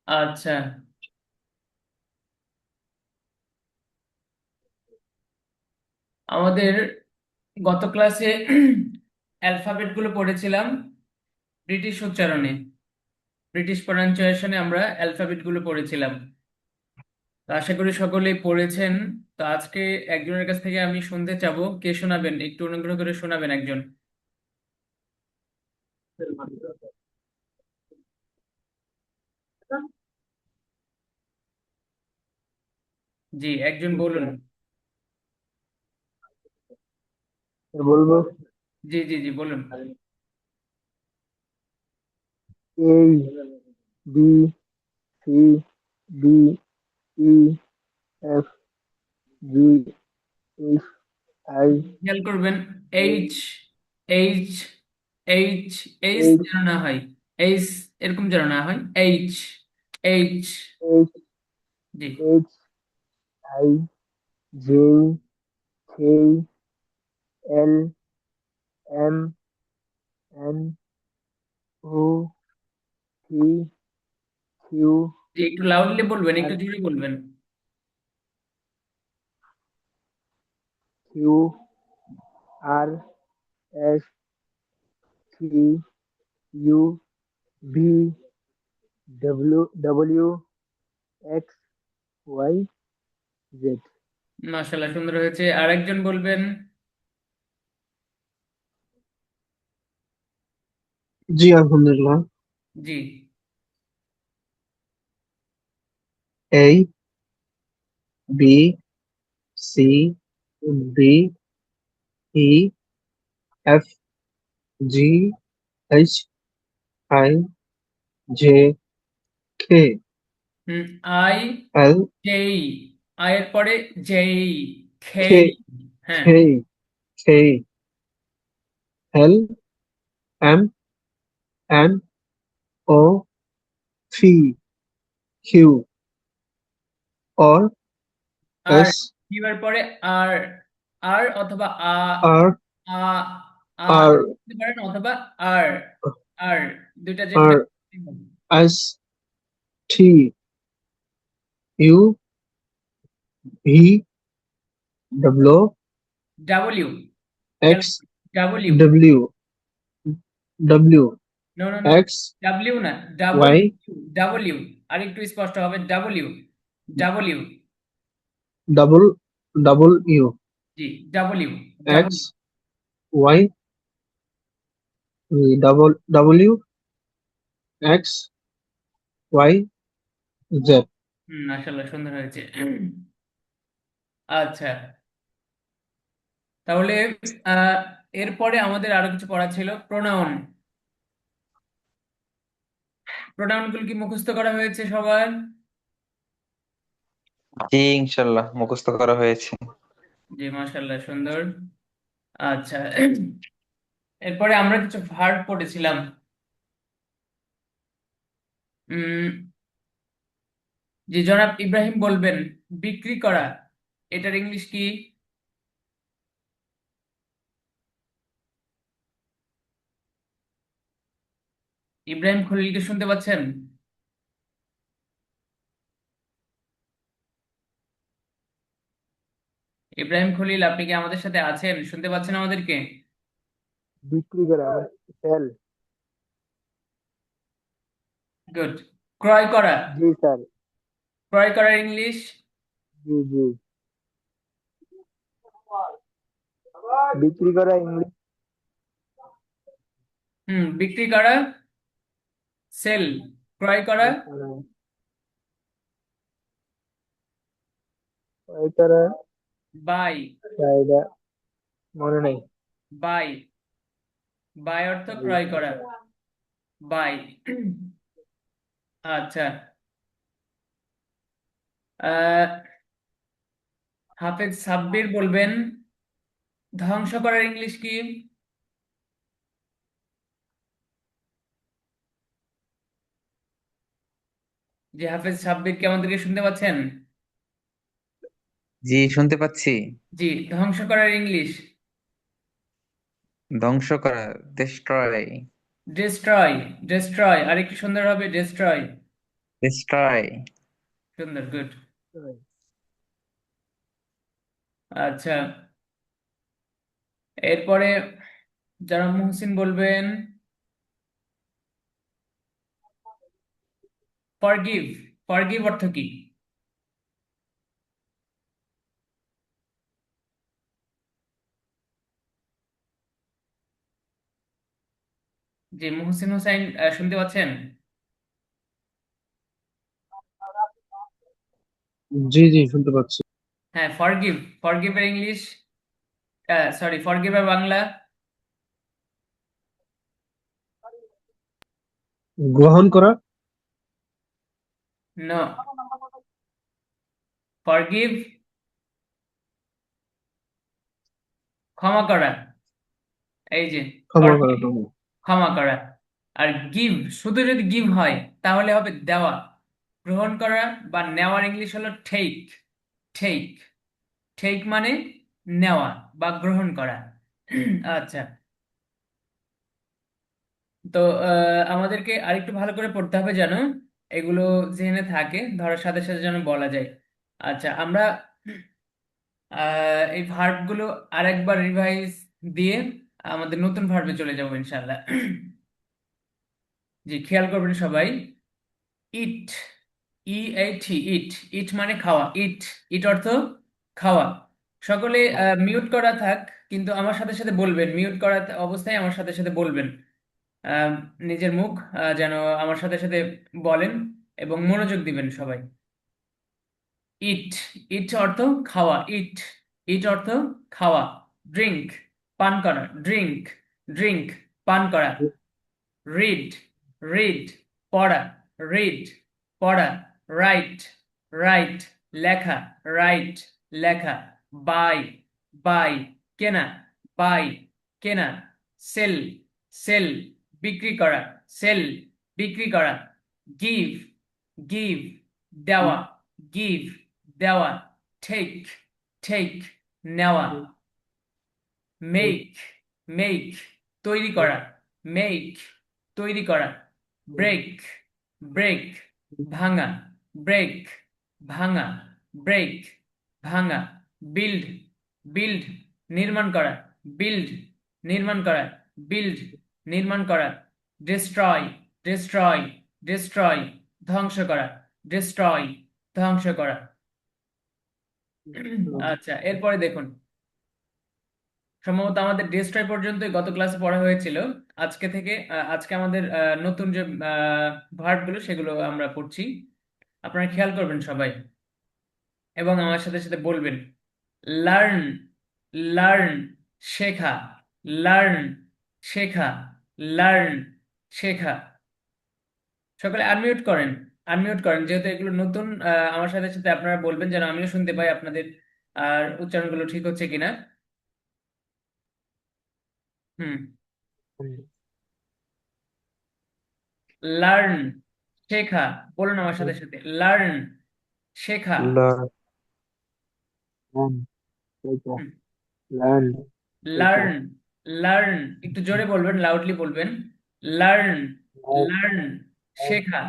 আচ্ছা, আমাদের গত ক্লাসে অ্যালফাবেট গুলো পড়েছিলাম ব্রিটিশ উচ্চারণে। ব্রিটিশ প্রনাউন্সিয়েশনে আমরা অ্যালফাবেট গুলো পড়েছিলাম। তো আশা করি সকলেই পড়েছেন। তো আজকে একজনের কাছ থেকে আমি শুনতে চাবো, কে শোনাবেন? একটু অনুগ্রহ করে শোনাবেন একজন। জি, একজন বলুন। বলবো। জি জি জি, বলুন। A, B, C, D, E, F, G, H, I, খেয়াল করবেন, H H H H H, যেন না হয়, এইচ এরকম যেন না হয়, H H. H, G. H, I, J, K, L, M, N, O, P, Q, জি, একটু লাউডলি বলবেন, আর, একটু জোরে বলবেন। Q, R, S, T, U, V, W, X, Y, Z. মাশাআল্লাহ, সুন্দর হয়েছে। আর একজন বলবেন। জি আলহামদুলিল্লাহ। জি। A, B, C, D, E, F, G, H, I, J, K, হুম। আই, এল, জেই, আয়ের পরে জেই, কে, খেই। হ্যাঁ। K, K, L, M, N, O, P, Q, R, R S, কিউয়ের পরে আর, আর অথবা আ, আর, আ, আ আর, বলতে পারেন, অথবা আর, আর দুইটা যে কোনো R, S, T, U, V, W, W. X, W. W, W, no no no, X, W না, ডাবল ওয়াই, ডাব্লিউ। আর একটু স্পষ্ট হবে, W. W. Double, double U, G, W. X, W. Y, double, W, X, Y, Z. Hmm, মাশাআল্লাহ, সুন্দর হয়েছে। আচ্ছা, তাহলে আহ এরপরে আমাদের আরো কিছু পড়া ছিল, প্রোনাউন। প্রোনাউন গুলো কি মুখস্থ করা হয়েছে সবার? জি ইনশাল্লাহ মুখস্থ করা হয়েছে। জি, মাশাআল্লাহ, সুন্দর। আচ্ছা, এরপরে আমরা কিছু ভার্ব পড়েছিলাম। উম জি, জনাব ইব্রাহিম বলবেন, বিক্রি করা, এটার ইংলিশ কি? ইব্রাহিম খলিলকে শুনতে পাচ্ছেন? ইব্রাহিম খলিল, আপনি কি আমাদের সাথে আছেন? শুনতে পাচ্ছেন আমাদেরকে? বিক্রি করা মানে সেল। গুড। ক্রয় করা, জি স্যার। ক্রয় করার ইংলিশ? জি জি। বিক্রি করা ইংলিশ। হুম, বিক্রি করা সেল, ক্রয় করা ওই করা। বাই। এটা মনে নেই। বাই, বাই অর্থ জি ক্রয় স্যার। করা। বাই। আচ্ছা, আহ হাফেজ সাব্বির বলবেন, ধ্বংস করার ইংলিশ কি? যে হাফেজ সাব্বির কি আমাদেরকে শুনতে পাচ্ছেন? জি শুনতে পাচ্ছি। জি, ধ্বংস করার ইংলিশ? ধ্বংস করা, ডিস্ট্রয়। ডিস্ট্রয়, ডিস্ট্রয় আর একটু সুন্দর হবে, ডিস্ট্রয়। ডিস্ট্রয়। সুন্দর, গুড। আচ্ছা, এরপরে যারা মুহসিন বলবেন ফরগিভ। ফরগিভ অর্থ কি? জি, মুহসিন হুসাইন, শুনতে পাচ্ছেন? জি জি শুনতে পাচ্ছি। হ্যাঁ, ফরগিভ। ফরগিভ এর ইংলিশ, সরি, ফরগিভ এর বাংলা। গ্রহণ করা। নো। ফরগিভ, ক্ষমা করা। এই যে ক্ষমা করা, ফরগিভ, ক্ষমা। ক্ষমা করা। আর গিভ, শুধু যদি গিভ হয় তাহলে হবে দেওয়া, গ্রহণ করা বা নেওয়ার ইংলিশ হলো টেক। টেক, টেক মানে নেওয়া বা গ্রহণ করা। আচ্ছা, তো আমাদেরকে আরেকটু ভালো করে পড়তে হবে যেন এগুলো জেনে থাকে, ধরার সাথে সাথে যেন বলা যায়। আচ্ছা, আমরা এই ভার্বগুলো আরেকবার রিভাইজ দিয়ে আমাদের নতুন ভার্বে চলে যাবো ইনশাল্লাহ। জি, খেয়াল করবেন সবাই। ইট, ইএইট, ইট। ইট মানে খাওয়া, ইট। ইট অর্থ খাওয়া। সকলে মিউট করা থাক, কিন্তু আমার সাথে সাথে বলবেন, মিউট করা অবস্থায় আমার সাথে সাথে বলবেন। আহ, নিজের মুখ যেন আমার সাথে সাথে বলেন, এবং মনোযোগ দিবেন সবাই। ইট, ইট অর্থ খাওয়া, ইট। ইট অর্থ খাওয়া। ড্রিঙ্ক, পান করা, ড্রিঙ্ক। ড্রিঙ্ক, পান করা। রিড, রিড, পড়া। রিড, পড়া। রাইট, রাইট, লেখা। রাইট, লেখা। বাই, বাই, কেনা। বাই, কেনা। সেল, সেল, বিক্রি করা। সেল, বিক্রি করা। গিভ, গিভ, দেওয়া। গিভ, দেওয়া। টেক, টেক, নেওয়া। মেক, মেক, তৈরি করা। মেক, তৈরি করা। ব্রেক, ব্রেক, ভাঙা। ব্রেক, ভাঙা। ব্রেক, ভাঙা। বিল্ড, বিল্ড, নির্মাণ করা। বিল্ড, নির্মাণ করা। বিল্ড, নির্মাণ করা। ডিস্ট্রয়, ডিস্ট্রয়, ডিস্ট্রয়, ধ্বংস করা। ডিস্ট্রয়, ধ্বংস করা। আচ্ছা, এরপরে দেখুন, সম্ভবত আমাদের ডিস্ট্রয় পর্যন্তই গত ক্লাসে পড়া হয়েছিল। আজকে থেকে আজকে আমাদের নতুন যে ভার্ব গুলো সেগুলো আমরা পড়ছি। আপনারা খেয়াল করবেন সবাই, এবং আমার সাথে সাথে বলবেন। লার্ন, লার্ন, শেখা। লার্ন, শেখা। লার্ন, শেখা। সকলে আনমিউট করেন, আনমিউট করেন, যেহেতু এগুলো নতুন। আমার সাথে সাথে আপনারা বলবেন যেন আমিও শুনতে পাই আপনাদের আর উচ্চারণগুলো ঠিক হচ্ছে কিনা। হুম। লার্ন, শেখা। বলুন আমার সাথে সাথে, লার্ন, শেখা। ল্যান্ড, শেখা। লার্ন, লার্ন, একটু জোরে বলবেন, লাউডলি বলবেন। লার্ন, লার্ন, শেখা।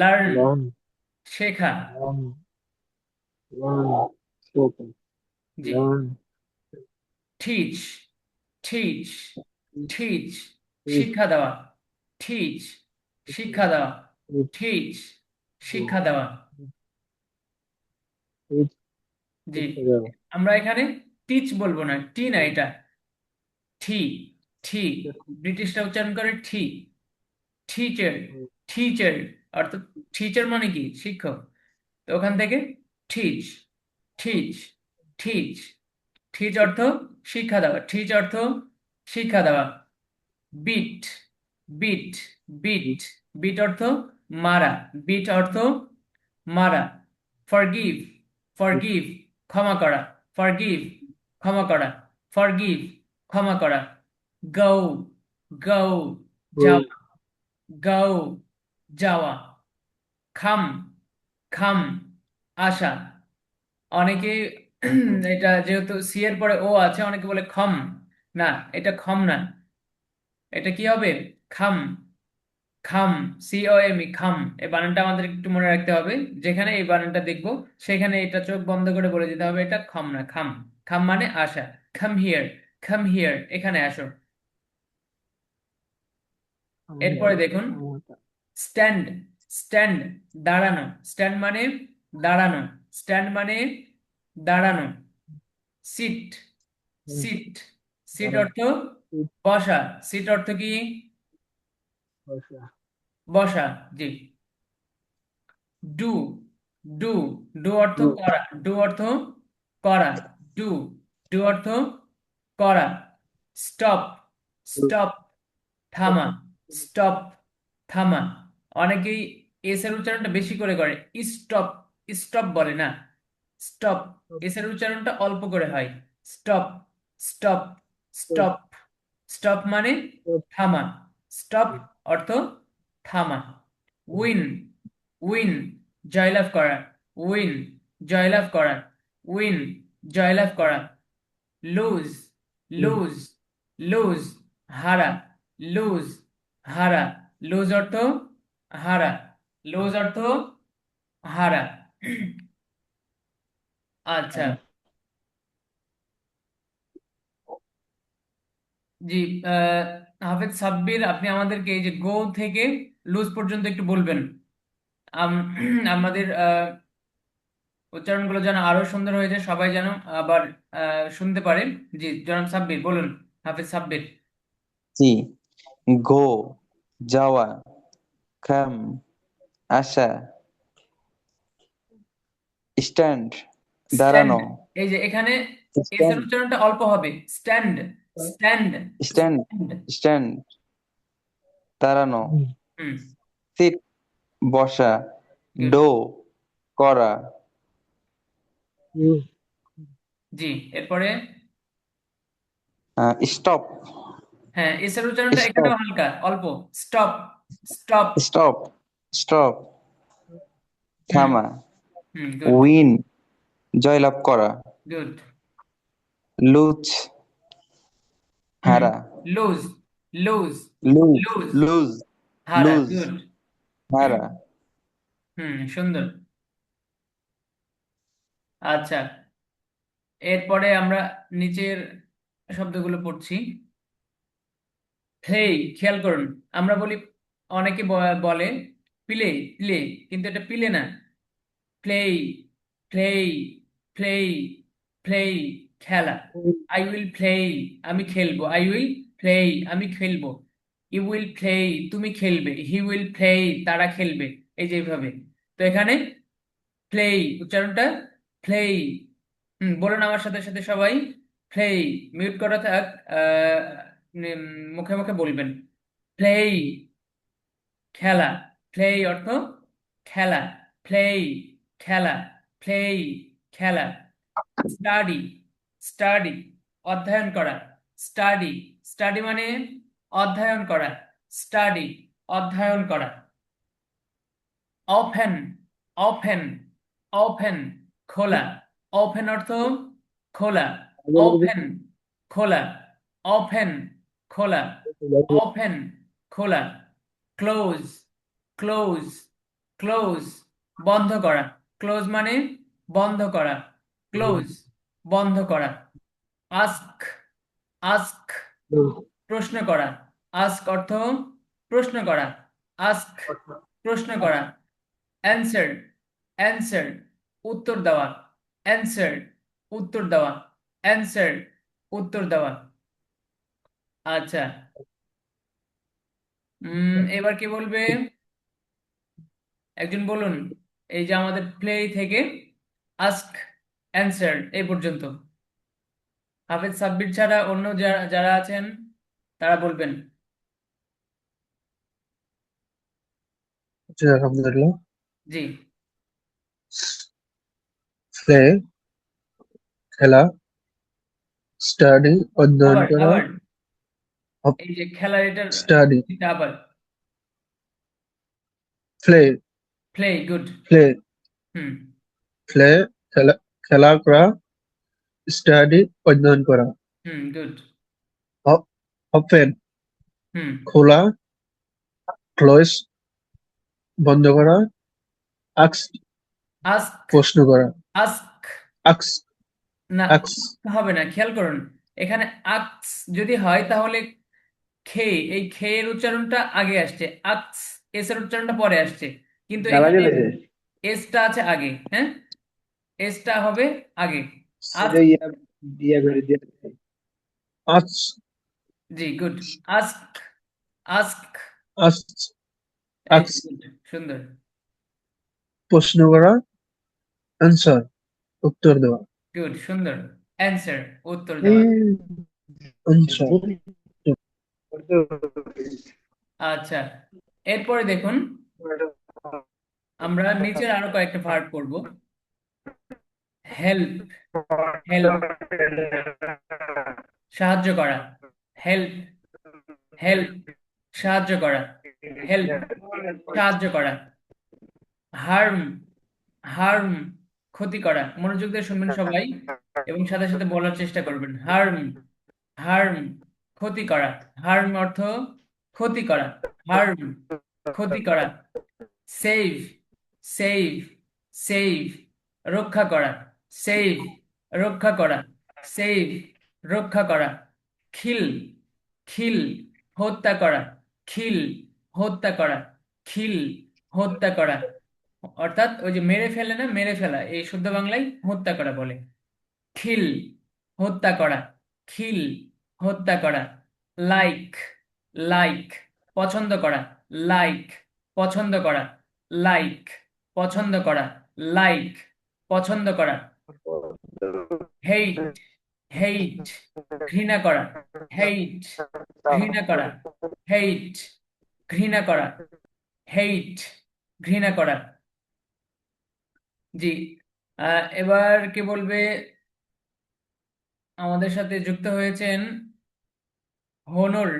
লার্ন, লন, শেখা। লন, লন, শেখা। জি। লন, টিচ, টিচ, টিচ, শিক্ষা দেওয়া। টিচ, শিক্ষা দেওয়া। টিচ, শিক্ষা দেওয়া। জি, আমরা এখানে টিচ বলবো না, টি না, এটা ঠি। ঠি, ব্রিটিশরা উচ্চারণ করে ঠি। টিচার, টিচার, অর্থাৎ টিচার মানে কি, শিক্ষক। তো ওখান থেকে টিচ, টিচ, টিচ। টিচ অর্থ শিক্ষা দেওয়া। টিচ অর্থ শিক্ষা দেওয়া। Bit, bit, bit. বিট অর্থ মারা। বিট অর্থ মারা। ফরগিভ, ফরগিভ, ক্ষমা করা। ফরগিভ, ক্ষমা করা। ফরগিভ, ক্ষমা করা। গো, গো, যাওয়া। গো, যাওয়া। খাম, খাম, আসা। অনেকে এটা যেহেতু সি এর পরে ও আছে, অনেকে বলে খম। না, এটা খম না, এটা কি হবে? খাম, খাম, COME, খাম। এই বানানটা আমাদের একটু মনে রাখতে হবে। যেখানে এই বানানটা দেখবো সেখানে এটা চোখ বন্ধ করে বলে দিতে হবে এটা খাম না খাম। খাম মানে আসা। কাম হিয়ার, কাম হিয়ার, এখানে আসো। এরপরে দেখুন, স্ট্যান্ড, স্ট্যান্ড, দাঁড়ানো। স্ট্যান্ড মানে দাঁড়ানো, স্ট্যান্ড মানে দাঁড়ানো। সিট, সিট, সিট অর্থ বসা। সিট অর্থ কি? বসা, জি। ডু, ডু, ডু অর্থ করা, ডু অর্থ করা, ডু, ডু অর্থ করা। স্টপ, স্টপ, থামা, স্টপ, থামা। অনেকেই এস এর উচ্চারণটা বেশি করে করে, স্টপ, স্টপ বলে না। স্টপ, এস এর উচ্চারণটা অল্প করে হয়। স্টপ, স্টপ, স্টপ, স্টপ মানে থামা। স্টপ অর্থ থামা। উইন, উইন, জয়লাভ করা। উইন, জয়লাভ করা। উইন, জয়লাভ করা। লুজ, লুজ, লুজ, হারা। লুজ, হারা। লুজ অর্থ হারা। লুজ অর্থ হারা। আচ্ছা, জি। আহ, হাফেজ সাব্বির, আপনি আমাদেরকে এই যে গো থেকে লুজ পর্যন্ত একটু বলবেন। আমাদের উচ্চারণগুলো যেন আরো সুন্দর হয়েছে, সবাই যেন আবার শুনতে পারে। জি, জনাব সাব্বির বলুন। হাফেজ সাব্বির। জি। গো, যাওয়া। কাম, আসা। স্ট্যান্ড, স্ট্যান্ড, দাঁড়ানো। এই যে এখানে এস এর স্ট্যান্ড, উচ্চারণটা অল্প হবে। Stand, stand, stand, stand. Stand, দাঁড়ানো। হুম, সিট, বসা। গুড, ডো, করা। জি। এরপরে, স্টপ, হ্যাঁ, এস এর উচ্চারণটা স্টপ, এখানেও হালকা অল্প। Stop, stop. স্টপ, স্টপ, হুম, থামা। হুম, গুড, উইন, জয়লাভ করা। গুড। লুজ, হুম, হারা। Lose, lose, lose, lose, lose, হারা, লুজ, গুড। হারা। হুম, সুন্দর। আচ্ছা, এরপরে আমরা নিচের শব্দগুলো পড়ছি। হেই, খেয়াল করুন, আমরা বলি, অনেকে বলে প্লে, প্লে, কিন্তু এটা প্লে না। প্লেই, প্লেই, প্লেই, প্লেই, খেলা। আই উইল প্লেই, আমি খেলবো। আই উইল প্লেই, আমি খেলবো। ইউ উইল প্লেই, তুমি খেলবে। হি উইল প্লেই, তারা খেলবে। এই যে এইভাবে। তো এখানে প্লেই উচ্চারণটা প্লেই। বলুন আমার সাথে সাথে সবাই, প্লেই। মিউট করা থাক, আহ, উম, মুখে মুখে বলবেন। প্লেই, খেলা। প্লেই অর্থ খেলা। প্লেই, খেলা। প্লেই, খেলা। স্টাডি, স্টাডি, অধ্যয়ন করা। স্টাডি, স্টাডি মানে অধ্যয়ন করা। স্টাডি, অধ্যয়ন করা। ওপেন, ওপেন, ওপেন, খোলা। ওপেন অর্থ খোলা। ওপেন, খোলা। ওপেন, খোলা। ওপেন, খোলা। ক্লোজ, ক্লোজ, ক্লোজ, বন্ধ করা। ক্লোজ মানে বন্ধ করা। ক্লোজ, বন্ধ করা। আস্ক, আস্ক, প্রশ্ন করা। আস্ক অর্থ প্রশ্ন করা। আস্ক, প্রশ্ন করা। অ্যান্সার, অ্যান্সার, উত্তর দেওয়া। অ্যান্সার, উত্তর দেওয়া। অ্যান্সার, উত্তর দেওয়া। আচ্ছা, এবার কি বলবে? একজন বলুন। এই যে আমাদের প্লে থেকে আস্ক, অ্যান্সার এই পর্যন্ত। হাফেজ সাব্বির ছাড়া অন্য যারা যারা আছেন তারা বলবেন। জি, আলহামদুলিল্লাহ। জি, প্লে, খেলা। স্টাডি, অধ্যয়ন আবার করা। আবার এই যে খেলার এটার স্টাডি, এটা আবার প্লে, প্লে, গুড। প্লে, হুম, প্লে, খেলা, খেলা করা। স্টাডি, অধ্যয়ন করা। হুম, গুড। ওপেন, হুম খোলা, ক্লোজ, বন্ধ করা, আক্স, আস্ক প্রশ্ন করা, আস্ক আক্স, না, আক্স, হবে না, খেয়াল করুন। এখানে আক্স যদি হয় তাহলে খে, এই খে এর উচ্চারণটা আগে আসছে, আক্স এস এর উচ্চারণটা পরে আসছে, কিন্তু জ্বালা এখানে জ্বলেছে এসটা আছে আগে। হ্যাঁ, এসটা হবে আগে। সেটা আস্ক, ইয়া করে দিয়েছে আক্স, জি গুড। আস্ক, আস্ক, আক্স, এই আক্স, গুড, সুন্দর, প্রশ্ন করা, অ্যান্সার, উত্তর দেওয়া, গুড, সুন্দর। অ্যান্সার, উত্তর দেওয়া। অ্যান্সার। আচ্ছা, এরপরে দেখুন, আমরা নিচের আরো কয়েকটা ভার্ব করব। হেল্প, হেল্প, সাহায্য করা। হেল্প, হেল্প, সাহায্য করা। হেল্প, সাহায্য করা। হার্ম, হার্ম, ক্ষতি করা। মনোযোগ দিয়ে শুনবেন সবাই এবং সাথে সাথে বলার চেষ্টা করবেন। হার্ম, হার্ম, ক্ষতি করা। হার্ম অর্থ ক্ষতি করা। হার্ম, ক্ষতি করা। সেভ, সেভ, সেভ, রক্ষা করা। সেভ, রক্ষা করা। সেভ, রক্ষা করা। খিল, খিল, হত্যা করা। খিল, হত্যা করা। খিল, হত্যা করা। অর্থাৎ ওই যে মেরে ফেলে না, মেরে ফেলা, এই শুদ্ধ বাংলায় হত্যা করা বলে। খিল, হত্যা করা। খিল, হত্যা করা। লাইক, লাইক, পছন্দ করা। লাইক, পছন্দ করা। লাইক, পছন্দ করা। লাইক, পছন্দ করা। হেইট, হেইট, ঘৃণা করা। হেইট, ঘৃণা করা। হেইট, ঘৃণা করা। হেইট, ঘৃণা করা। জি, এবার কে বলবে? আমাদের সাথে যুক্ত হয়েছেন হোনর,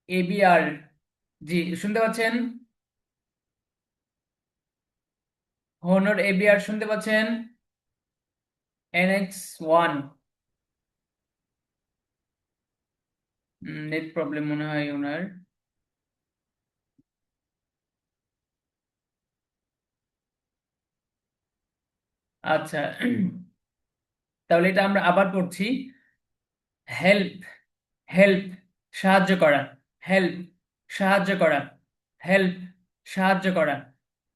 এবিআর। জি, শুনতে পাচ্ছেন? হোনর, এবিআর শুনতে পাচ্ছেন? NX1। নেট প্রবলেম মনে হয় ওনার। আচ্ছা, তাহলে এটা আমরা আবার পড়ছি। হেল্প, হেল্প, সাহায্য করা। হেল্প, সাহায্য করা। হেল্প, সাহায্য করা।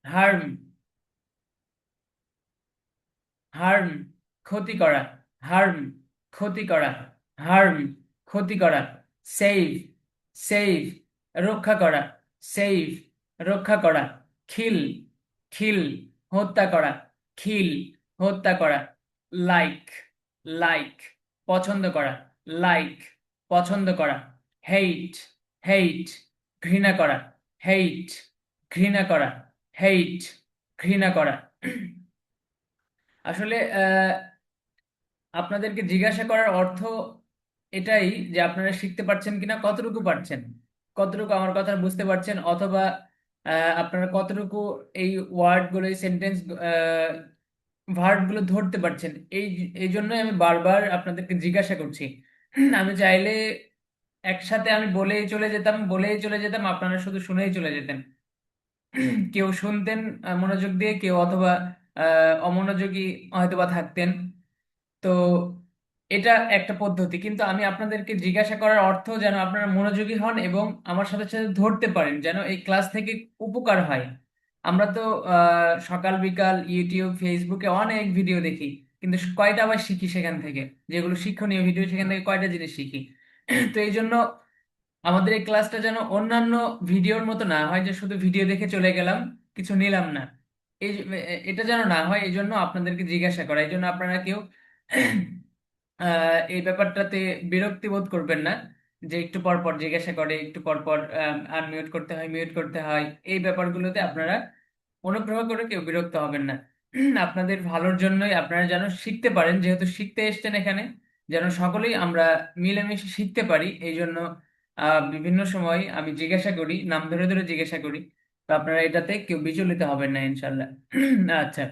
হার্ম, হার্ম, ক্ষতি করা। হার্ম, ক্ষতি করা। হার্ম, ক্ষতি করা। সেভ, সেভ, রক্ষা করা। সেভ, রক্ষা করা। খিল, খিল, হত্যা করা। খিল, হত্যা করা। লাইক, লাইক, পছন্দ করা। লাইক, পছন্দ করা। হেইট, হেইট, ঘৃণা করা। হেইট, ঘৃণা করা। হেইট, ঘৃণা করা। আসলে আপনাদেরকে জিজ্ঞাসা করার অর্থ এটাই যে আপনারা শিখতে পারছেন কিনা, কতটুকু পারছেন, কতটুকু আমার কথা বুঝতে পারছেন, অথবা আপনারা কতটুকু এই ওয়ার্ড গুলো, এই সেন্টেন্স, ভার্ব গুলো ধরতে পারছেন। এই এই জন্যই আমি বারবার আপনাদেরকে জিজ্ঞাসা করছি। আমি চাইলে একসাথে আমি বলেই চলে যেতাম, বলেই চলে যেতাম, আপনারা শুধু শুনেই চলে যেতেন। কেউ শুনতেন মনোযোগ দিয়ে, কেউ অথবা অমনোযোগী হয়তোবা থাকতেন। তো এটা একটা পদ্ধতি, কিন্তু আমি আপনাদেরকে জিজ্ঞাসা করার অর্থ যেন আপনারা মনোযোগী হন এবং আমার সাথে সাথে ধরতে পারেন, যেন এই ক্লাস থেকে উপকার হয়। আমরা তো সকাল বিকাল ইউটিউব ফেসবুকে অনেক ভিডিও দেখি, কিন্তু কয়টা আবার শিখি সেখান থেকে? যেগুলো শিক্ষণীয় ভিডিও, সেখান থেকে কয়টা জিনিস শিখি? তো এই জন্য আমাদের এই ক্লাসটা যেন অন্যান্য ভিডিওর মতো না হয়, যে শুধু ভিডিও দেখে চলে গেলাম, কিছু নিলাম না। এটা যেন না হয়, এই জন্য আপনাদেরকে জিজ্ঞাসা করা। এই জন্য আপনারা কেউ এই ব্যাপারটাতে বিরক্তি বোধ করবেন না, যে একটু পর পর জিজ্ঞাসা করে, একটু পর পর আনমিউট করতে হয়, মিউট করতে হয়। এই ব্যাপারগুলোতে আপনারা অনুগ্রহ করে কেউ বিরক্ত হবেন না। আপনাদের ভালোর জন্যই, আপনারা যেন শিখতে পারেন, যেহেতু শিখতে এসেছেন এখানে, যেন সকলেই আমরা মিলেমিশে শিখতে পারি। এই জন্য বিভিন্ন সময় আমি জিজ্ঞাসা করি, নাম ধরে ধরে জিজ্ঞাসা করি। তো আপনারা এটাতে কেউ বিচলিত হবেন না, ইনশাল্লাহ। আচ্ছা,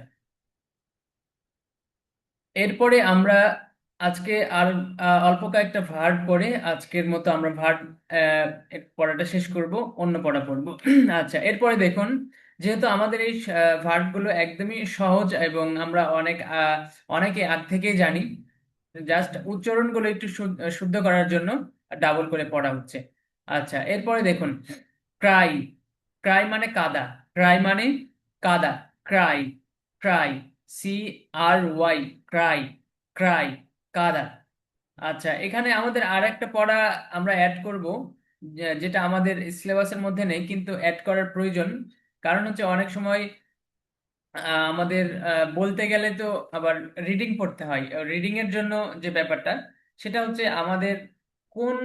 এরপরে আমরা আজকে আর অল্প কয়েকটা ভার্ব পড়ে আজকের মতো আমরা ভার্ব পড়াটা শেষ করব, অন্য পড়া পড়বো। আচ্ছা, এরপরে দেখুন, যেহেতু আমাদের এই ভার্ব গুলো একদমই সহজ এবং আমরা অনেকে আগ থেকেই জানি, জাস্ট উচ্চারণগুলো একটু শুদ্ধ করার জন্য ডাবল করে পড়া হচ্ছে। আচ্ছা, এরপরে দেখুন, ক্রাই। ক্রাই মানে কাদা। ক্রাই মানে কাদা। Cry. Cry. CRY। Cry. Cry. কাদা। আচ্ছা, এখানে আমাদের আর একটা পড়া আমরা অ্যাড করব, যেটা আমাদের সিলেবাসের মধ্যে নেই কিন্তু অ্যাড করার প্রয়োজন। কারণ হচ্ছে অনেক সময় আমাদের বলতে গেলে তো আবার রিডিং পড়তে হয়। রিডিং এর জন্য যে ব্যাপারটা, সেটা হচ্ছে আমাদের কোন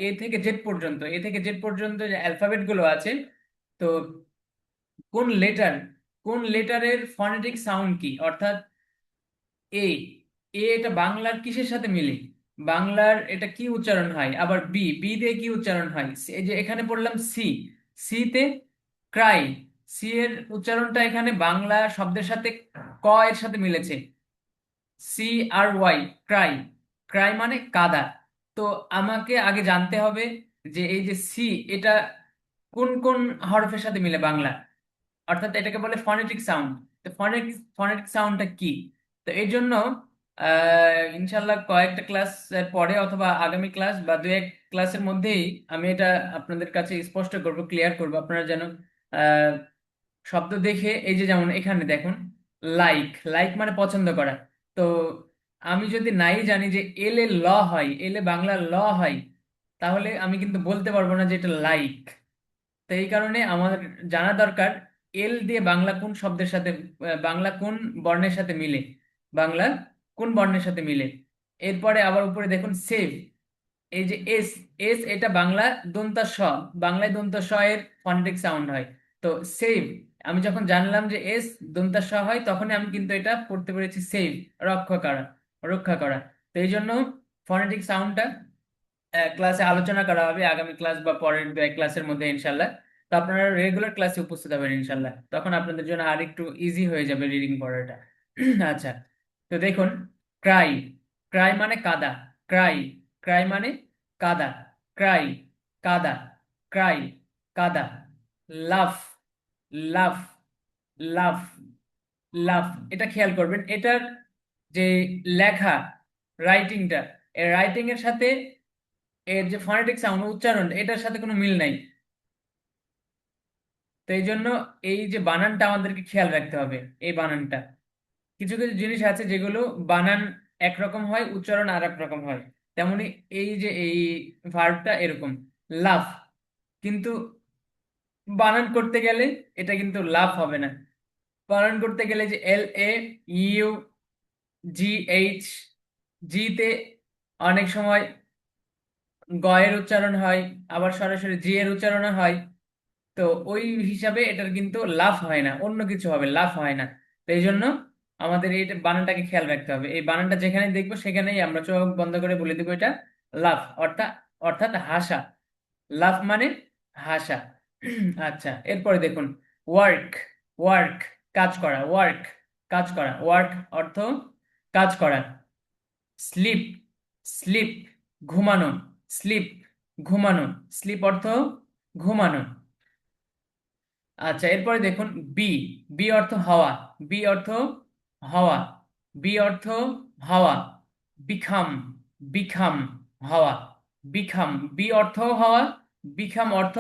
এ থেকে জেড পর্যন্ত যে অ্যালফাবেট গুলো আছে, তো কোন লেটার কোন লেটারের ফনেটিক সাউন্ড কি, অর্থাৎ এ এ এটা বাংলার কিসের সাথে মিলে, বাংলার এটা কি উচ্চারণ হয়, আবার বি বি দিয়ে কি উচ্চারণ হয়, এই যে এখানে পড়লাম সি, সি তে ক্রাই, সি এর উচ্চারণটা এখানে বাংলা শব্দের সাথে ক এর সাথে মিলেছে। CRY। ক্রাই। ক্রাই মানে কাদা। তো আমাকে আগে জানতে হবে যে এই যে সি, এটা কোন কোন হরফের সাথে মিলে বাংলা, অর্থাৎ এটাকে বলে ফনেটিক সাউন্ড। তো ফনেটিক সাউন্ডটা কি? তো এই জন্য ইনশাল্লাহ কয়েকটা ক্লাস পরে অথবা আগামী ক্লাস বা দু এক ক্লাসের মধ্যেই আমি এটা আপনাদের কাছে স্পষ্ট করব, ক্লিয়ার করব, আপনারা যেন আহ, শব্দ দেখে, এই যে যেমন এখানে দেখুন, লাইক। লাইক মানে পছন্দ করা। তো আমি যদি নাই জানি যে এল এ ল হয়, এল এ বাংলা ল হয়, তাহলে আমি কিন্তু বলতে পারবো না যে এটা লাইক। তো এই কারণে আমাদের জানা দরকার এল দিয়ে বাংলা কোন শব্দের সাথে, বাংলা কোন বর্ণের সাথে মিলে, বাংলা কোন বর্ণের সাথে মিলে। এরপরে আবার উপরে দেখুন সেভ। এই যে এস, এস এটা বাংলা দন্তা স, বাংলায় দন্তা স এর ফনেটিক সাউন্ড হয়। তো সেভ, আমি যখন জানলাম যে এস দন্তা স হয়, তখনই আমি কিন্তু এটা পড়তে পেরেছি সেভ, রক্ষা করা, রক্ষা করা। তো এই জন্য ফনেটিক সাউন্ডটা ক্লাসে আলোচনা করা হবে আগামী ক্লাস বা পরের দু এক ক্লাসের মধ্যে ইনশাল্লাহ। তো আপনারা রেগুলার ক্লাসে উপস্থিত হবেন ইনশাল্লাহ, তখন আপনাদের জন্য আর একটু ইজি হয়ে যাবে রিডিং পড়াটা। আচ্ছা, তো দেখুন, ক্রাই। ক্রাই মানে কাদা। ক্রাই। ক্রাই মানে কাদা। ক্রাই। কাদা। ক্রাই। কাদা। লাফ। লাফ। লাফ। লাফ। এটা খেয়াল করবেন, এটার যে লেখা, রাইটিংটা, এই রাইটিং এর সাথে এর যে ফনেটিক সাউন্ড, উচ্চারণ, এটার সাথে কোনো মিল নাই। তো এই জন্য এই যে বানানটা আমাদেরকে খেয়াল রাখতে হবে, এই বানানটা। কিছু কিছু জিনিস আছে যেগুলো বানান একরকম হয়, উচ্চারণ আর এক রকম হয়। তেমনি এই যে এই ভার্বটা এরকম, লাভ, কিন্তু বানান করতে গেলে এটা কিন্তু লাভ হবে না। বানান করতে গেলে যে LAUGH, জি তে অনেক সময় গ এর উচ্চারণ হয়, আবার সরাসরি জি এর উচ্চারণ হয়। তো ওই হিসাবে এটার কিন্তু লাভ হয় না, অন্য কিছু হবে, লাভ হয় না। তো এই জন্য আমাদের এই বানানটাকে খেয়াল রাখতে হবে। এই বানানটা যেখানে দেখবো সেখানেই আমরা চোখ বন্ধ করে বলে দেবো এটা লাভ, অর্থাৎ অর্থাৎ হাসা। লাভ মানে হাসা। আচ্ছা, এরপরে দেখুন, ওয়ার্ক। ওয়ার্ক কাজ করা। ওয়ার্ক কাজ করা। ওয়ার্ক অর্থ কাজ করা। স্লিপ। স্লিপ ঘুমানো। স্লিপ ঘুমানো। স্লিপ অর্থ ঘুমানো। আচ্ছা, এরপরে দেখুন, বি। বি অর্থ হাওয়া। বি অর্থ হাওয়া। বি অর্থ হাওয়া। বিখাম। বিখাম হাওয়া। বিখাম, বি অর্থ হাওয়া, বিখাম অর্থ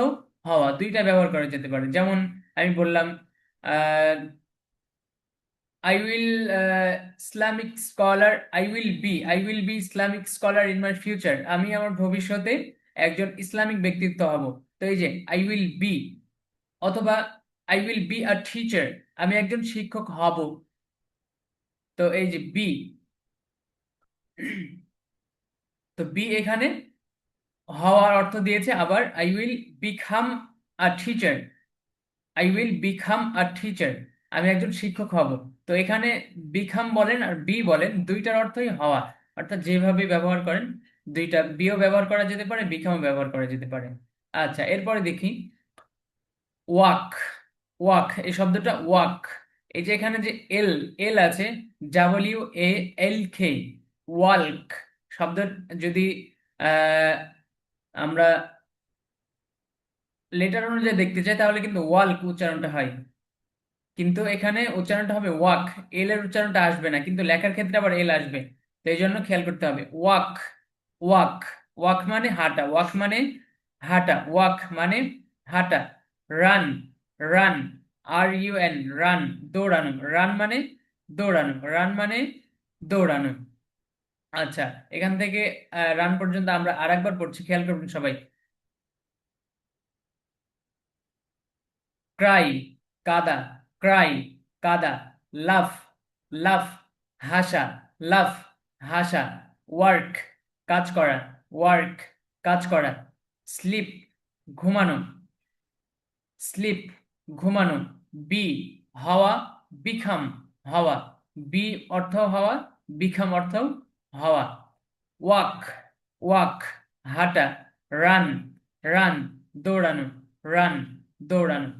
হাওয়া, দুইটা ব্যবহার করা যেতে পারে। যেমন আমি বললাম, I will I will be Islamic scholar in my future. আমি আমার ভবিষ্যতে একজন ইসলামিক ব্যক্তিত্ব হব। তো এই যে I will be, অথবা I will be a teacher, আমি একজন শিক্ষক হব। তো এই যে বি, তো বি এখানে হওয়ার অর্থ দিয়েছে, আবার I will become a teacher। I will become a teacher, আমি একজন শিক্ষক হব। তো এখানে বিকাম বলেন আর বি বলেন, দুইটার অর্থই হওয়া, অর্থাৎ যেভাবে ব্যবহার করেন, দুইটা, বিও ব্যবহার করা যেতে পারে, বিকামও ব্যবহার করা যেতে পারে। আচ্ছা, এরপরে দেখি, ওয়াক। ওয়াক, এই শব্দটা ওয়াক, এই যে এখানে যে এল, এল আছে, WALK, ওয়াল্ক শব্দ যদি আহ, আমরা লেটার অনুযায়ী দেখতে চাই তাহলে কিন্তু ওয়াল্ক উচ্চারণটা হয়, কিন্তু এখানে উচ্চারণটা হবে ওয়াক। এল এর উচ্চারণটা আসবে না, কিন্তু লেখার ক্ষেত্রে আবার এল আসবে। তো এই জন্য খেয়াল করতে হবে ওয়াক। ওয়াক, ওয়াক মানে হাঁটা, ওয়াক মানে হাঁটা, ওয়াক মানে হাঁটা। Run, run, are U N, run, দৌড়ানো, রান মানে দৌড়ানো, রান মানে দৌড়ানো। আচ্ছা, এখান থেকে রান পর্যন্ত আমরা আরেকবার পড়ছি, খেয়াল করবেন সবাই। ক্রাই, কাদা, ক্রাই, কাদা। লাফ, লাফ, হাসা, লাফ, হাসা। ওয়ার্ক, কাজ করা, ওয়ার্ক, কাজ করা। স্লিপ, ঘুমানো, স্লিপ, ঘুমানো। বি, হওয়া, বিখাম, হওয়া। বি অর্থ হওয়া, বিখাম অর্থ হওয়া। ওয়াক, ওয়াক, হাঁটা। রান, রান, দৌড়ানো, রান, দৌড়ানো।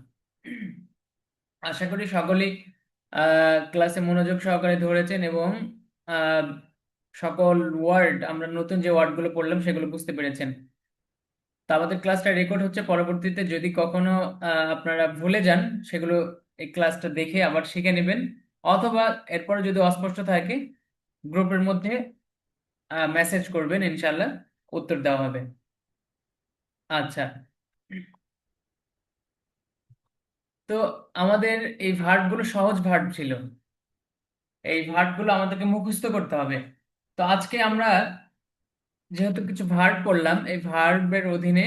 আশা করি সকলেই ক্লাসে মনোযোগ সহকারে ধরেছেন এবং আহ, সকল ওয়ার্ড, আমরা নতুন যে ওয়ার্ডগুলো পড়লাম সেগুলো বুঝতে পেরেছেন। তা আমাদের ক্লাসটা রেকর্ড হচ্ছে, পরবর্তীতে যদি কখনো আপনারা ভুলে যান সেগুলো এই ক্লাসটা দেখে আবার শিখে নেবেন, অথবা এরপর যদি অস্পষ্ট থাকে গ্রুপের মধ্যে মেসেজ করবেন, ইনশাল্লাহ উত্তর দেওয়া হবে। আচ্ছা, তো আমাদের এই ভার্বগুলো সহজ ভার্ব ছিল, এই ভার্বগুলো আমাদেরকে মুখস্থ করতে হবে। তো আজকে আমরা যেহেতু কিছু ভার্ব পড়লাম, এই ভার্বের অধীনে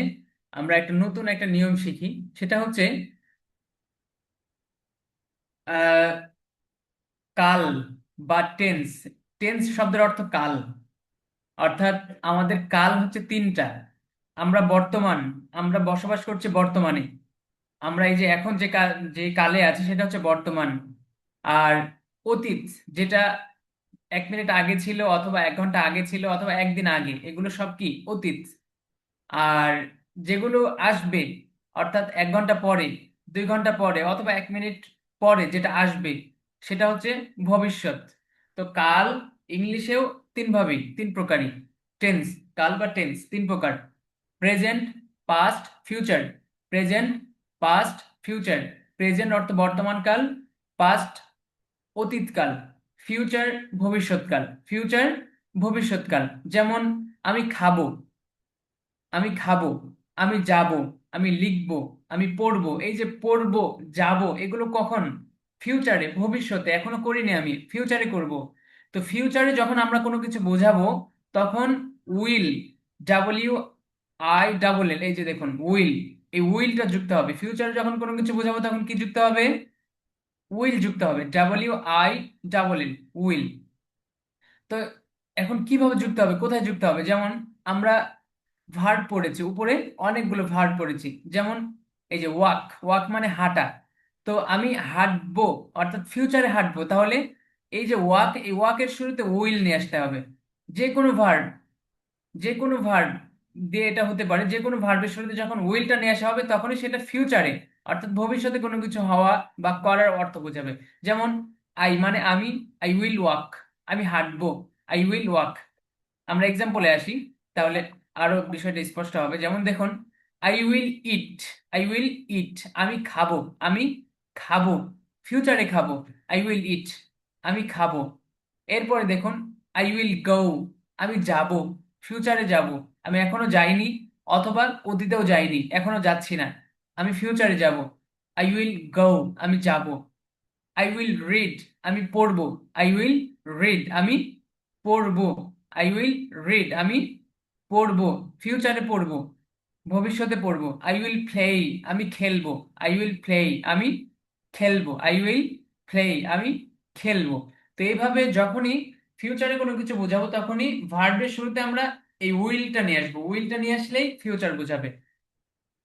আমরা একটা নতুন একটা নিয়ম শিখি। সেটা হচ্ছে আহ কাল বা টেন্স। টেন্স শব্দের অর্থ কাল, অর্থাৎ আমাদের কাল হচ্ছে তিনটা। আমরা বর্তমান, আমরা বসবাস করছি বর্তমানে, আমরা এই যে এখন যে কালে আছি সেটা হচ্ছে বর্তমান। আর অতীত, যেটা 1 মিনিট আগে ছিল, অথবা 1 ঘন্টা আগে ছিল, অথবা একদিন আগে, এগুলো সব কি অতীত। আর যেগুলো আসবে, অর্থাৎ 1 ঘন্টা পরে, 2 ঘন্টা পরে, অথবা 1 মিনিট পরে যেটা আসবে, সেটা হচ্ছে ভবিষ্যৎ। তো কাল ইংলিশেও তিন প্রকারই টেন্স। কাল বা টেন্স 3 প্রকার: present, past, future. Present, past, future. Present অর্থ বর্তমান কাল, পাস্ট অতীতকাল, ফিউচার ভবিষ্যৎকাল। ফিউচার ভবিষ্যৎকাল। যেমন আমি খাবো, আমি খাবো, আমি যাব, আমি লিখবো, আমি পড়বো। এই যে পড়বো, যাব, এগুলো কখন? ফিউচারে, ভবিষ্যতে, এখনো করিনি, আমি ফিউচারে করব। তো ফিউচারে যখন আমরা কোনো কিছু বোঝাবো তখন will, W I double L, এই যে দেখুন উইল, এই উইলটা যুক্ত হবে। ফিউচারে যখন কোনো কিছু বোঝাবো তখন কি যুক্ত হবে? উইল যুক্ত হবে, W I double L, will. তো এখন কিভাবে যুক্ত হবে, কোথায় যুক্ত হবে? যেমন আমরা ভার্ব পড়েছি, উপরে অনেকগুলো ভার্ব পড়েছি। যেমন এই যে ওয়াক, ওয়াক মানে হাঁটা। তো আমি হাঁটবো, অর্থাৎ ফিউচারে হাঁটবো, তাহলে এই যে ওয়াক, এই ওয়াকের শুরুতে উইল নিয়ে আসতে হবে। যে কোনো ভার্ব, যে কোনো ভার্ব দিয়ে এটা হতে পারে, যে কোনো ভার্বের শুরুতে যখন উইলটা নিয়ে আসা হবে তখনই সেটা ফিউচারে, অর্থাৎ ভবিষ্যতে কোনো কিছু হওয়া বা করার অর্থ বোঝাবে। যেমন আই মানে আমি, আই উইল ওয়াক, আমি হাঁটবো, আই উইল ওয়াক। আমরা এক্সাম্পলে আসি, তাহলে আরো বিষয়টা স্পষ্ট হবে। যেমন দেখুন, I will eat, I will eat, আমি খাবো, আমি খাবো, ফিউচারে খাবো, আই উইল ইট, আমি খাবো। এরপরে দেখুন, আই উইল গো, আমি যাব, ফিউচারে যাব, আমি এখনো যাইনি, অথবা অতীতেও যাইনি, এখনো যাচ্ছি না, আমি ফিউচারে যাব, আই উইল গো, আমি যাব। আই উইল রিড, আমি পড়বো, আই উইল রিড, আমি পড়বো, আই উইল রিড, আমি পড়বো, ফিউচারে পড়বো, ভবিষ্যতে পড়বো। আই উইল প্লে, আমি খেলবো, আই উইল প্লে, আমি খেলবো, আই উইল প্লে, আমি খেলবো। তো এইভাবে যখনই ফিউচারে কোনো কিছু বোঝাবো তখনই ভার্বের শুরুতে আমরা এই উইলটা নিয়ে আসবো। উইলটা নিয়ে আসলেই ফিউচার বোঝাবে।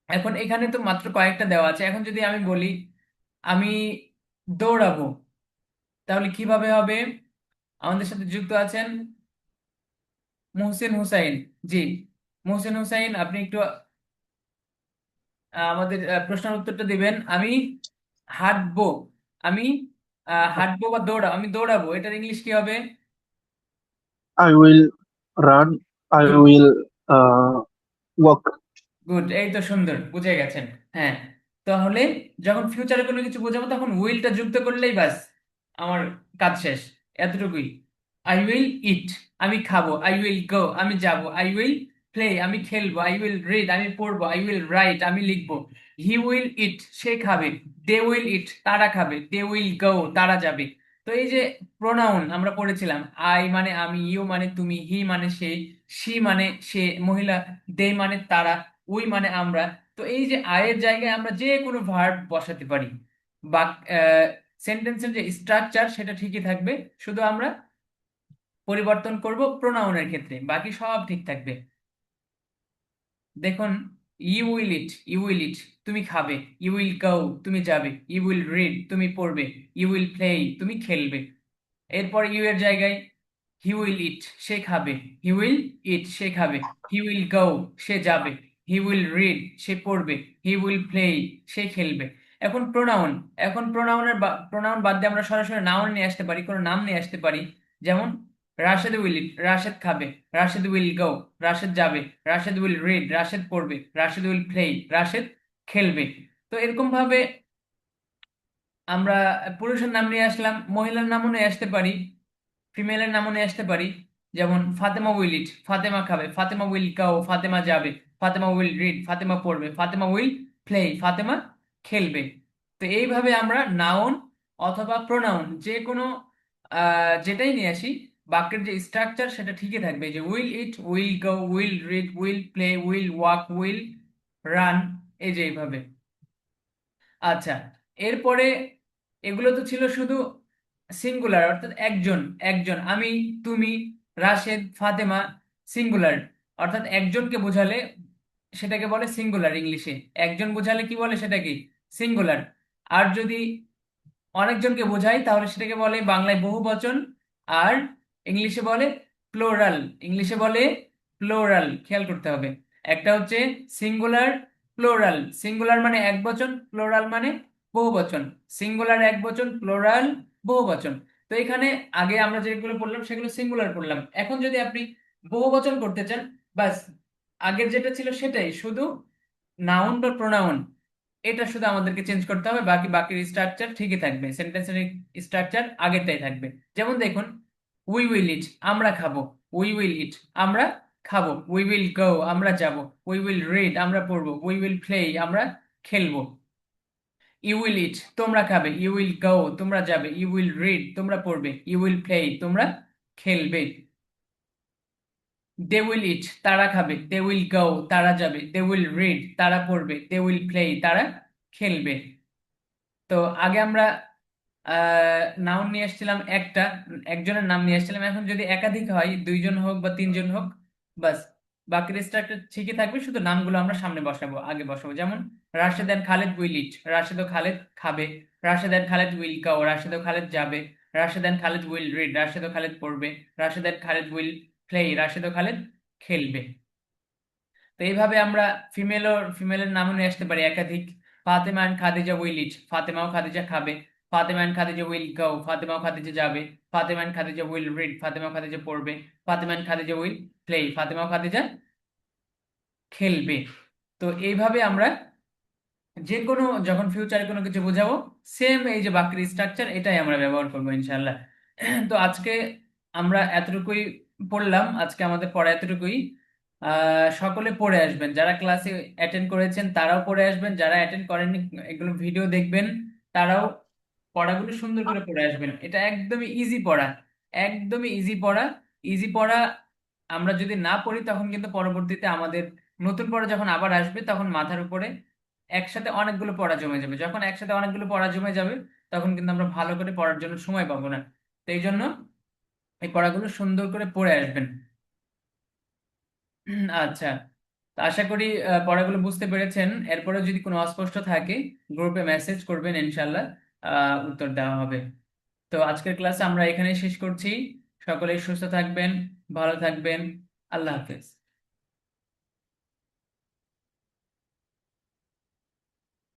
এখন এখানে তো মাত্র কয়েকটা দেওয়া আছে, এখন যদি আমি বলি আমি দৌড়াবো, তাহলে কিভাবে হবে? আমাদের সাথে যুক্ত আছেন মুহসিন হুসাইন। জি, মুহসিন হুসাইন, আপনি একটু আমাদের প্রশ্নের উত্তরটা দিবেন। আমি হাঁটবো, আমি হাঁটবো বা আমি দৌড়াবো, এটার ইংলিশ কি হবে? I will run. I good will walk. Good, এই তো সুন্দর বুঝে গেছেন। হ্যাঁ, তাহলে যখন ফিউচারে কোনো কিছু বোঝাবো তখন উইলটা যুক্ত করলেই বাস আমার কাজ শেষ। এতটুকুই। আই উইল ইট, আমি খাবো। আই উইল গো, আমি যাব। আই উইল প্লে, আমি খেলবো। আই উইল রিড, আমি পড়বো। আই উইল রাইট, আমি লিখবো। হি উইল ইট, সে খাবে। দে উইল ইট, তারা খাবে। দে উইল গো, তারা যাবে। তো এই যে প্রোনাউন আমরা পড়েছিলাম, আই মানে আমি, ইউ মানে তুমি, হি মানে সে, সি মানে সে মহিলা, দে মানে তারা, উই মানে আমরা। তো এই যে আয়ের জায়গায় আমরা যে কোনো ভার্ব বসাতে পারি। বা সেন্টেন্সের যে স্ট্রাকচার সেটা ঠিকই থাকবে, শুধু আমরা পরিবর্তন করব প্রোনাউনের ক্ষেত্রে, বাকি সব ঠিক থাকবে। দেখুন, you will eat, you will eat, তুমি খাবে। ইউ উইল গো, তুমি যাবে। ইউ উইল রিড, তুমি পড়বে। ইউ উইল প্লে, তুমি খেলবে। এরপর ইউ এর জায়গায় হি উইল ইট, সে খাবে। হি উইল ইট, সে খাবে। হি উইল গো, সে যাবে। হি উইল রিড, সে পড়বে। হি উইল প্লে, সে খেলবে। এখন প্রোনাউন, এখন প্রোনাউন বাদ দিয়ে আমরা সরাসরি নাউন নিয়ে আসতে পারি, কোনো নাম নিয়ে আসতে পারি। যেমন রাশেদ উইল ইট, রাশেদ খাবে। রাশেদ উইল গো, রাশেদ যাবে। রাশেদ উইল রিড, রাশেদ পড়বে। রাশেদ উইল প্লে, রাশেদ খেলবে। তো এরকম ভাবে আমরা পুরুষের নাম নিয়ে আসলাম, মহিলার নামও নিয়ে আসতে পারি, ফিমেলের নামও নিয়ে আসতে পারি। যেমন ফাতেমা উইল ইট, ফাতেমা খাবে। ফাতেমা উইল গাও, ফাতেমা যাবে। ফাতেমা উইল রিড, ফাতেমা পড়বে। ফাতেমা উইল প্লে, ফাতেমা খেলবে। তো এইভাবে আমরা নাউন অথবা প্রোনাউন যে কোনো যেটাই নিয়ে আসি, বাক্যের যে স্ট্রাকচার সেটা ঠিকই থাকবে, যে will it, will go, will read, will play, will walk, will run, এই যে এইভাবে। আচ্ছা, এরপরে এগুলো তো ছিল শুধু সিঙ্গুলার, অর্থাৎ একজন। একজন, আমি, তুমি, রাশেদ, ফাতেমা, সিঙ্গুলার। অর্থাৎ একজনকে বোঝালে সেটাকে বলে সিঙ্গুলার ইংলিশে। একজন বোঝালে কি বলে, সেটা কি সিঙ্গুলার। আর যদি অনেকজনকে বোঝাই তাহলে সেটাকে বলে বাংলায় বহুবচন, আর ইংলিশে বলে প্লোরাল। ইংলিশে বলে প্লোরাল, খেয়াল করতে হবে। একটা হচ্ছে সিঙ্গুলার, প্লোরাল। সিঙ্গুলার মানে এক বচন, প্লোরাল মানে বহু বচন। সিঙ্গুলার এক বচন, প্লোরাল বহু বচন। তো এখানে আগে আমরা যেগুলো পড়লাম সেগুলো সিঙ্গুলার পড়লাম। এখন যদি আপনি বহু বচন করতে চান, বাস আগের যেটা ছিল সেটাই, শুধু নাউন বা প্রোনাউন এটা শুধু আমাদেরকে চেঞ্জ করতে হবে, বাকি বাকির স্ট্রাকচার ঠিকই থাকবে, সেন্টেন্সের স্ট্রাকচার আগেরটাই থাকবে। যেমন দেখুন, উই উইল ইট, আমরা খাবো। উই উইল ইট, আমরা খাবো। উই উইল গো, আমরা যাব। উই উইল রিড, আমরা পড়বো। উই উইল প্লে, আমরা খেলবো। ইউ উইল ইট, তোমরা খাবে। ইউ উইল গো, তোমরা যাবে। ইউ উইল রিড, তোমরা পড়বে। ইউ উইল প্লে, তোমরা খেলবে। দে উইল ইট, তারা খাবে। দে উইল গো, তারা যাবে। দে উইল রিড, তারা পড়বে। দে উইল প্লে, তারা খেলবে। তো আগে আমরা নাউন নিয়ে এসেছিলাম একটা, একজনের নাম নিয়ে এসেছিলাম। এখন যদি একাধিক হয়, দুইজন হোক বা তিনজন হোক, বাস বাকি স্ট্রাকচার ঠিকই থাকবে, শুধু নামগুলো আমরা সামনে বসাবো, আগে বসাবো। যেমন Rashed and Khaled will eat, Rashed ও খালেদ খাবে। Rashed and Khaled will go, Rashed ও খালেদ যাবে। Rashed and Khaled will read, Rashed ও খালেদ পড়বে। Rashed and Khaled will play, Rashed ও খালেদ খেলবে। তো এইভাবে আমরা ফিমেলের নামও নিয়ে আসতে পারি একাধিক। Fatema and Khadija will eat, Fatema ও খাদিজা খাবে। Fatema and Khadija will go, Fatema ও খাদিজা যাবে। Fatema and Khadija will read, Fatema ও খাদিজা পড়বে। Fatema and Khadija will play, Fatema ও খাদিজা খেলবে। তো এইভাবে আমরা যে কোনো যখন ফিউচারে কোনো কিছু বোঝাবো, সেম এই যে বাক্যের স্ট্রাকচার এটাই আমরা ব্যবহার করবো ইনশাল্লাহ। তো আজকে আমরা এতটুকুই পড়লাম, আজকে আমাদের পড়া এতটুকুই। সকলে পড়ে আসবেন, যারা ক্লাসে অ্যাটেন্ড করেছেন তারাও পড়ে আসবেন, যারা অ্যাটেন্ড করেননি এগুলো ভিডিও দেখবেন, তারাও পড়াগুলো সুন্দর করে পড়ে আসবেন। এটা একদমই ইজি পড়া, একদমই ইজি পড়া। ইজি পড়া আমরা যদি না পড়ি তখন কিন্তু পরবর্তীতে আমাদের নতুন পড়া যখন আবার আসবে তখন মাথার উপরে একসাথে অনেকগুলো পড়া জমে যাবে। যখন একসাথে অনেকগুলো পড়া জমে যাবে তখন কিন্তু আমরা ভালো করে পড়ার জন্য সময় পাবো না। তো এই জন্য এই পড়াগুলো সুন্দর করে পড়ে আসবেন। আচ্ছা, তো আশা করি পড়াগুলো বুঝতে পেরেছেন। এরপরে যদি কোনো অস্পষ্ট থাকে গ্রুপে মেসেজ করবেন, ইনশাল্লাহ উত্তর দেওয়া হবে। তো আজকের ক্লাস আমরা এখানেই শেষ করছি। সকলেই সুস্থ থাকবেন, ভালো থাকবেন। আল্লাহ হাফেজ।